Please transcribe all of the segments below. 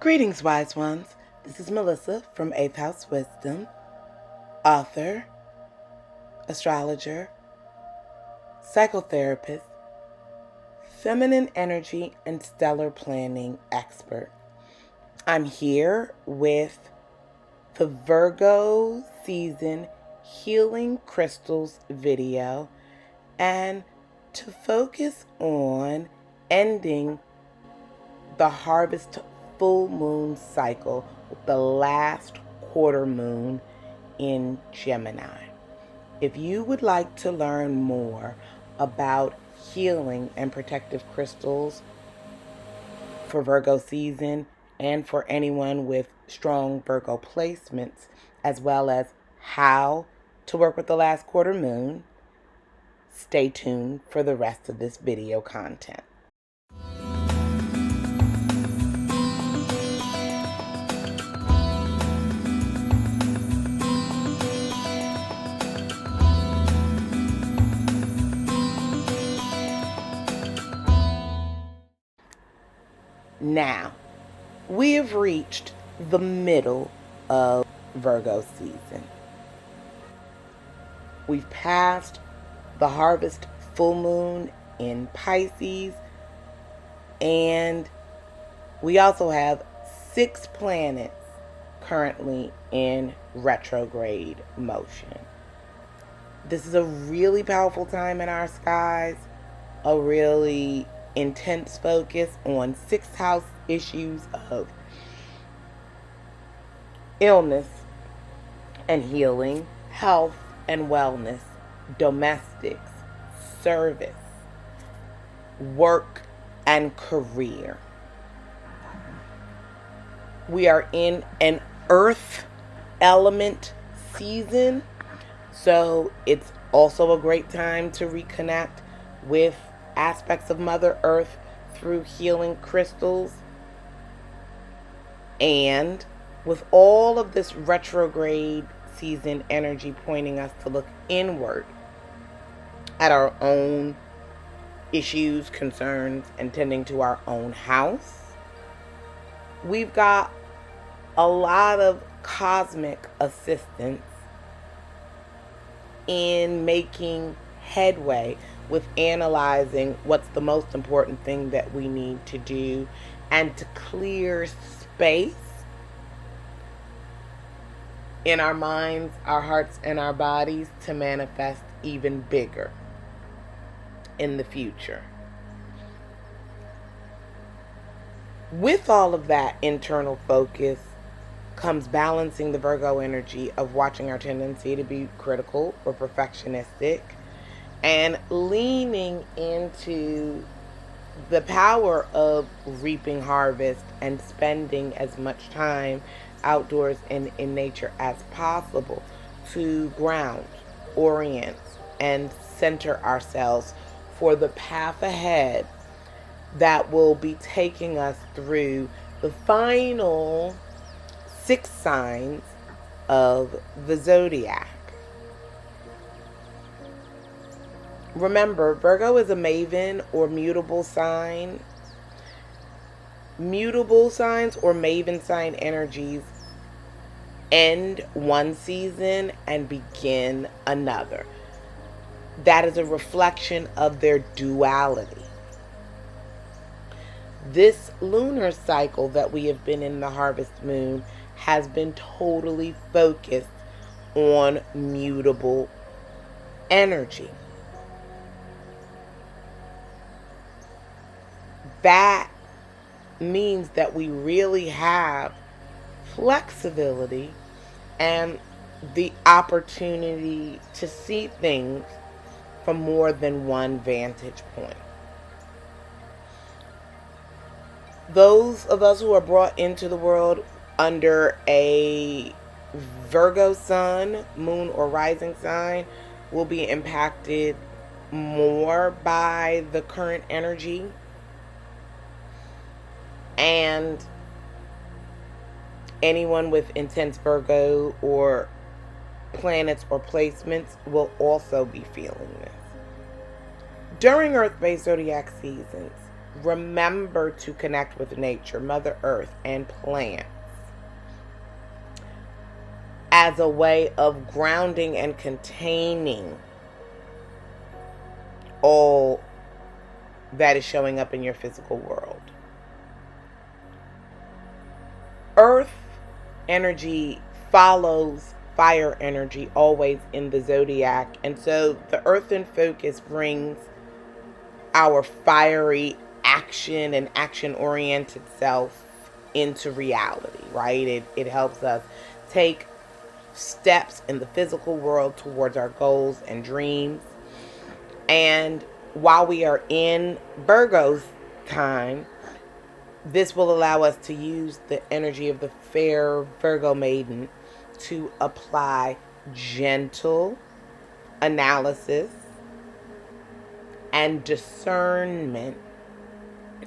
Greetings, wise ones. This is Melissa from 8th House Wisdom, author, astrologer, psychotherapist, feminine energy, and stellar planning expert. I'm here with the Virgo season healing crystals video and to focus on ending the harvest full moon cycle with the last quarter moon in Gemini. If you would like to learn more about healing and protective crystals for Virgo season and for anyone with strong Virgo placements, as well as how to work with the last quarter moon, stay tuned for the rest of this video content. Now, we have reached the middle of Virgo season. We've passed the harvest full moon in Pisces, and we also have 6 planets currently in retrograde motion. This is a really powerful time in our skies, a really intense focus on 6th house issues of illness and healing, health and wellness, domestics, service, work and career. We are in an earth element season, so it's also a great time to reconnect with aspects of Mother Earth through healing crystals. And with all of this retrograde season energy pointing us to look inward at our own issues, concerns, and tending to our own house, we've got a lot of cosmic assistance in making headway with analyzing what's the most important thing that we need to do and to clear space in our minds, our hearts, and our bodies to manifest even bigger in the future. With all of that internal focus comes balancing the Virgo energy of watching our tendency to be critical or perfectionistic and leaning into the power of reaping harvest and spending as much time outdoors and in nature as possible to ground, orient, and center ourselves for the path ahead that will be taking us through the final 6 signs of the Zodiac. Remember, Virgo is a maven or mutable sign. Mutable signs or maven sign energies end one season and begin another. That is a reflection of their duality. This lunar cycle that we have been in the harvest moon has been totally focused on mutable energy. That means that we really have flexibility and the opportunity to see things from more than one vantage point. Those of us who are brought into the world under a Virgo sun, moon, or rising sign will be impacted more by the current energy. And anyone with intense Virgo or planets or placements will also be feeling this. During Earth-based zodiac seasons, remember to connect with nature, Mother Earth, and plants as a way of grounding and containing all that is showing up in your physical world. Earth energy follows fire energy always in the zodiac, and so the earthen focus brings our fiery action and action-oriented self into reality, right? It helps us take steps in the physical world towards our goals and dreams. And while we are in Virgo's time, this will allow us to use the energy of the fair Virgo maiden to apply gentle analysis and discernment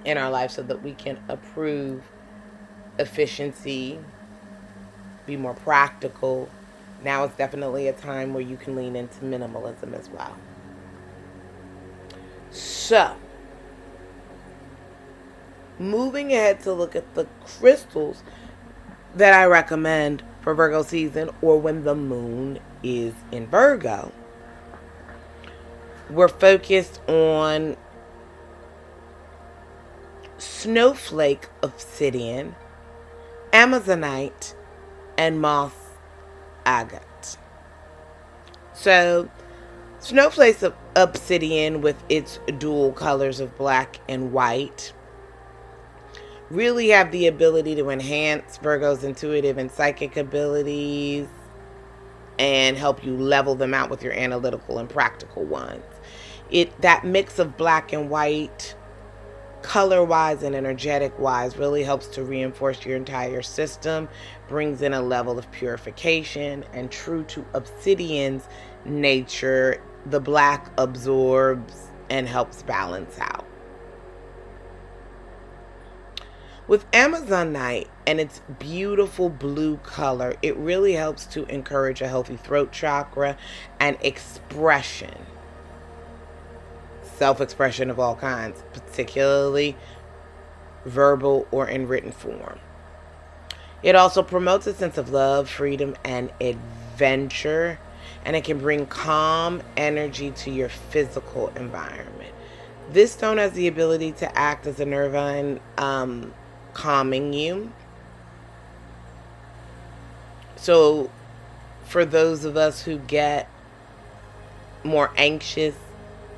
in our life so that we can improve efficiency, be more practical. Now is definitely a time where you can lean into minimalism as well. So, moving ahead to look at the crystals that I recommend for Virgo season, or when the moon is in Virgo. We're focused on Snowflake Obsidian, Amazonite, and Moss Agate. So, Snowflake Obsidian, with its dual colors of black and white, really have the ability to enhance Virgo's intuitive and psychic abilities and help you level them out with your analytical and practical ones. That mix of black and white, color-wise and energetic-wise, really helps to reinforce your entire system, brings in a level of purification, and true to Obsidian's nature, the black absorbs and helps balance out. With Amazonite and its beautiful blue color, it really helps to encourage a healthy throat chakra and expression. Self-expression of all kinds, particularly verbal or in written form. It also promotes a sense of love, freedom, and adventure, and it can bring calm energy to your physical environment. This stone has the ability to act as a nervine, calming you. So for those of us who get more anxious,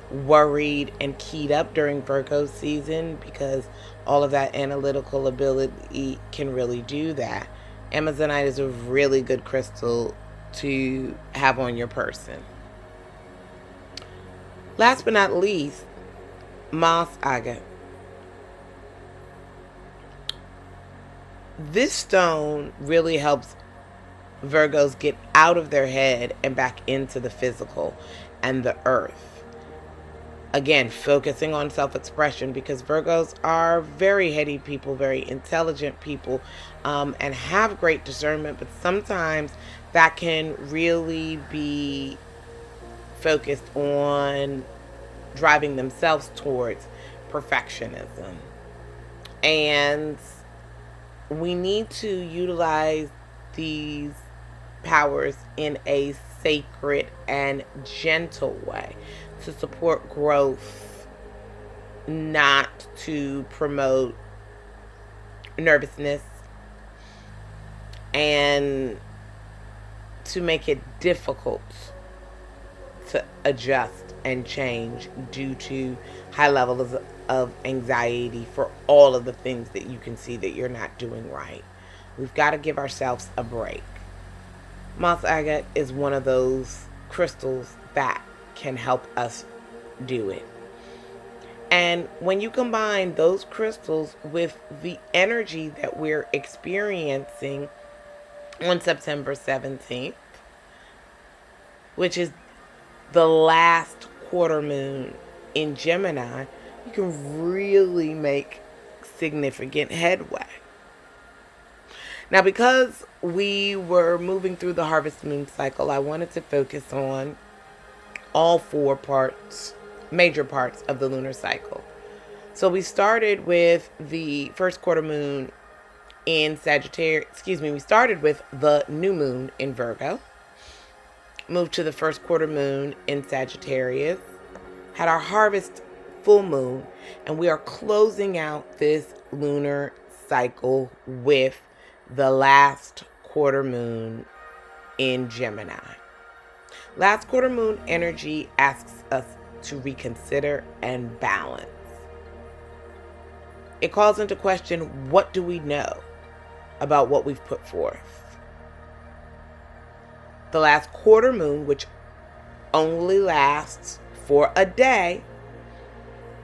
worried, and keyed up during Virgo season, because all of that analytical ability can really do that, Amazonite is a really good crystal to have on your person. Last but not least, Moss Agate. This stone really helps Virgos get out of their head and back into the physical and the earth. Again, focusing on self-expression, because Virgos are very heady people, very intelligent people, and have great discernment, but sometimes that can really be focused on driving themselves towards perfectionism. And we need to utilize these powers in a sacred and gentle way to support growth, not to promote nervousness and to make it difficult to adjust and change due to high levels of anxiety for all of the things that you can see that you're not doing right. We've got to give ourselves a break. Moss Agate is one of those crystals that can help us do it. And when you combine those crystals with the energy that we're experiencing on September 17th, which is the last quarter moon in Gemini, you can really make significant headway. Now, because we were moving through the harvest moon cycle, I wanted to focus on all 4 parts, major parts of the lunar cycle. So we started with the first quarter moon in Sagittarius. We started with the new moon in Virgo, moved to the first quarter moon in Sagittarius, had our harvest full moon, and we are closing out this lunar cycle with the last quarter moon in Gemini. Last quarter moon energy asks us to reconsider and balance. It calls into question, what do we know about what we've put forth? The last quarter moon, which only lasts for a day,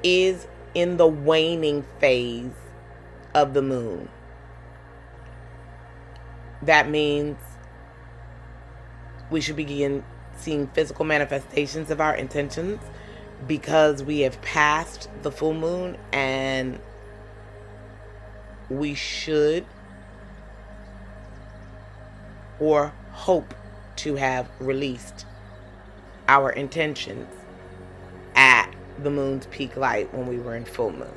is in the waning phase of the moon. That means we should begin seeing physical manifestations of our intentions because we have passed the full moon, and we should or hope to have released our intentions at the moon's peak light when we were in full moon.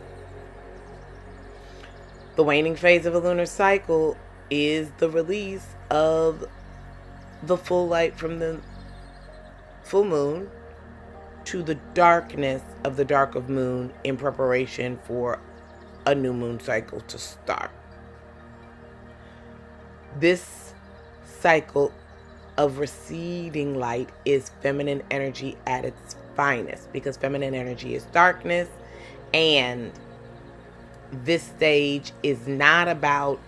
The waning phase of a lunar cycle is the release of the full light from the full moon to the darkness of the dark of moon in preparation for a new moon cycle to start. This cycle of receding light is feminine energy at its finest, because feminine energy is darkness, and this stage is not about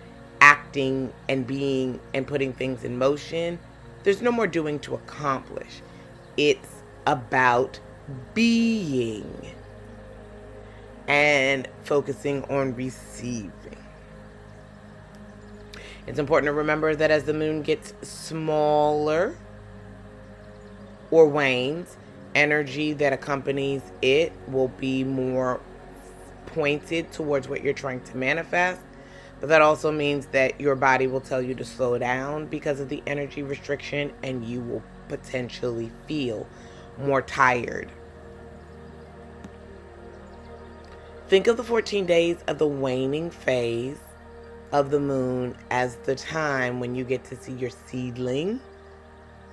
acting and being and putting things in motion. There's no more doing to accomplish. It's about being and focusing on receiving. It's important to remember that as the moon gets smaller or wanes, energy that accompanies it will be more pointed towards what you're trying to manifest. But that also means that your body will tell you to slow down because of the energy restriction, and you will potentially feel more tired. Think of the 14 days of the waning phase of the moon as the time when you get to see your seedling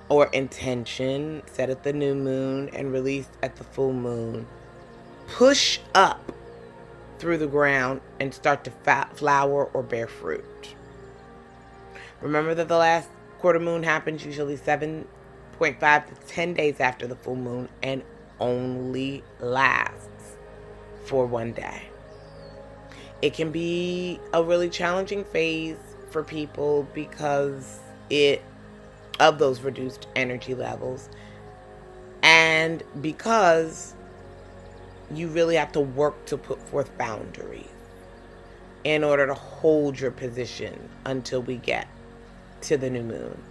or intention set at the new moon and released at the full moon push up through the ground and start to flower or bear fruit. Remember that the last quarter moon happens usually 7.5 to 10 days after the full moon and only lasts for one day. It can be a really challenging phase for people because of those reduced energy levels, and because you really have to work to put forth boundaries in order to hold your position until we get to the new moon.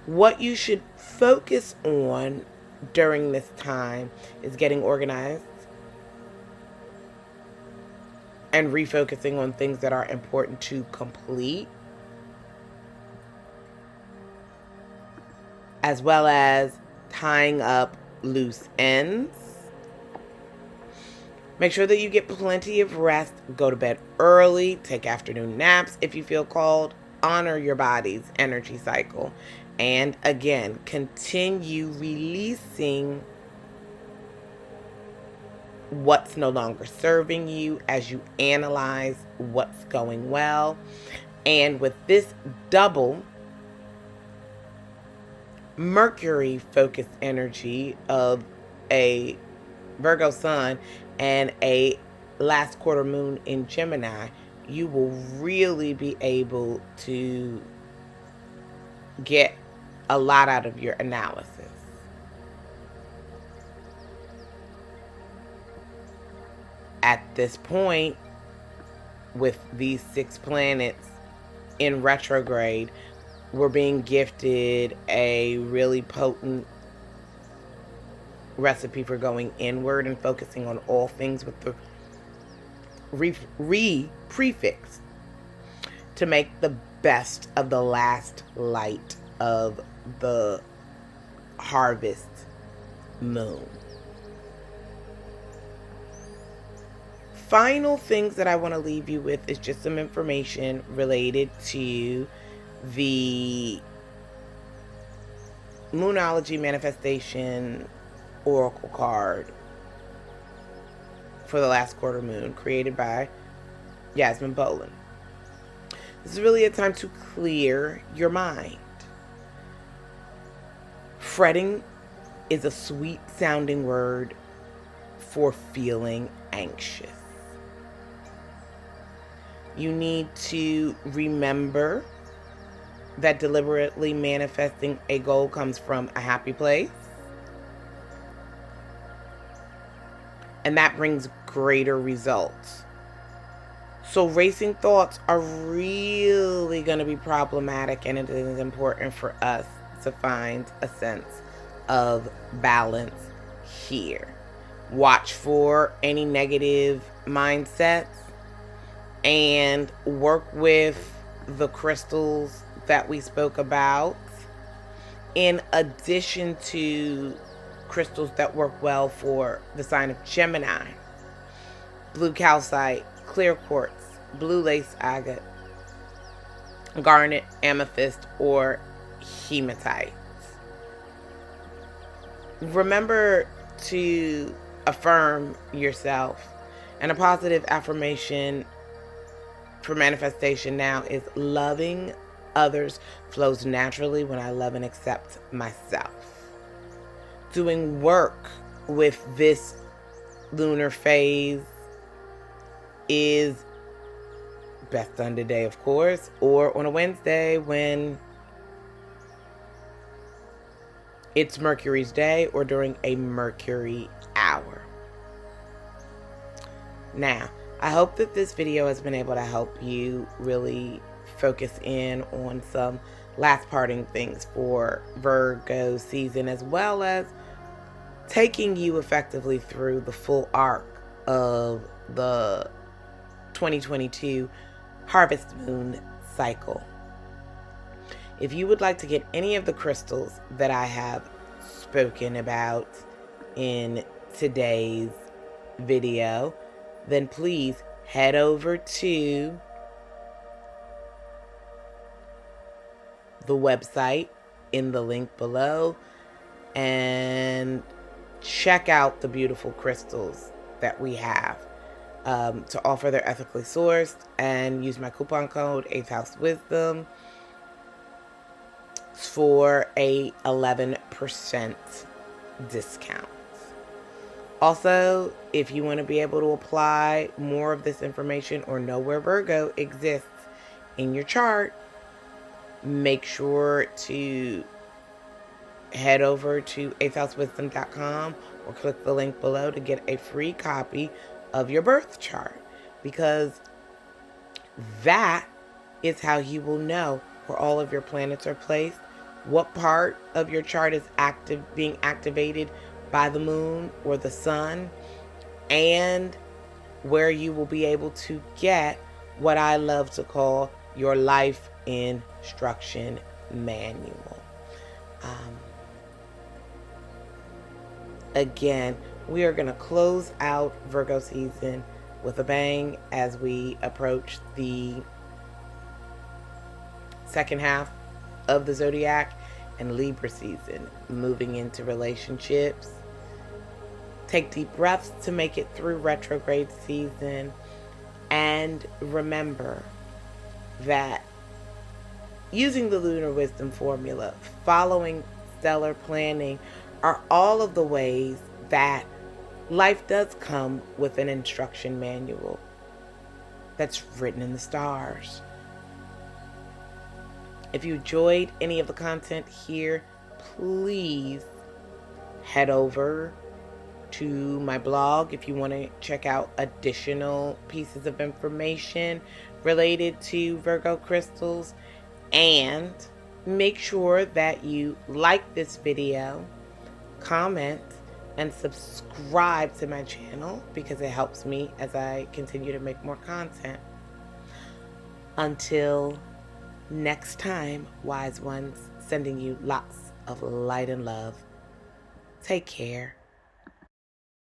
What you should focus on during this time is getting organized and refocusing on things that are important to complete, as well as tying up loose ends. Make sure that you get plenty of rest. Go to bed early. Take afternoon naps if you feel called. Honor your body's energy cycle. And again, continue releasing what's no longer serving you as you analyze what's going well. And with this double Mercury focused energy of a Virgo sun and a last quarter moon in Gemini, you will really be able to get a lot out of your analysis. At this point, with these 6 planets in retrograde, we're being gifted a really potent recipe for going inward and focusing on all things with the prefix to make the best of the last light of the harvest moon. final things that I want to leave you with is just some information related to the Moonology Manifestation Oracle card for the last quarter moon, created by Yasmin Boland. This is really a time to clear your mind. Fretting is a sweet sounding word for feeling anxious. You need to remember that deliberately manifesting a goal comes from a happy place, and that brings greater results. So racing thoughts are really going to be problematic, and it is important for us to find a sense of balance here. Watch for any negative mindsets and work with the crystals that we spoke about, in addition to crystals that work well for the sign of Gemini: blue calcite, clear quartz, blue lace agate, garnet, amethyst, or hematite. Remember to affirm yourself. And a positive affirmation for manifestation now is: loving others flows naturally when I love and accept myself. Doing work with this lunar phase is best done today, of course, or on a Wednesday when it's Mercury's day, or during a Mercury hour. Now, I hope that this video has been able to help you really focus in on some last parting things for Virgo season, as well as taking you effectively through the full arc of the 2022 harvest moon cycle. If you would like to get any of the crystals that I have spoken about in today's video, then please head over to the website in the link below and check out the beautiful crystals that we have to offer. They're ethically sourced, and use my coupon code 8th House Wisdom for a 11% discount. Also, if you want to be able to apply more of this information or know where Virgo exists in your chart, make sure to head over to 8thhousewisdom.com or click the link below to get a free copy of your birth chart, because that is how you will know where all of your planets are placed, what part of your chart is being activated by the moon or the sun, and where you will be able to get what I love to call your life instruction manual. Again, we are going to close out Virgo season with a bang as we approach the second half of the Zodiac and Libra season, moving into relationships. Take deep breaths to make it through retrograde season, and remember that using the lunar wisdom formula, following stellar planning, are all of the ways that life does come with an instruction manual that's written in the stars. If you enjoyed any of the content here, please head over to my blog if you want to check out additional pieces of information related to Virgo crystals, and make sure that you like this video, comment, and subscribe to my channel, because it helps me as I continue to make more content. Until next time, wise ones, sending you lots of light and love. Take care.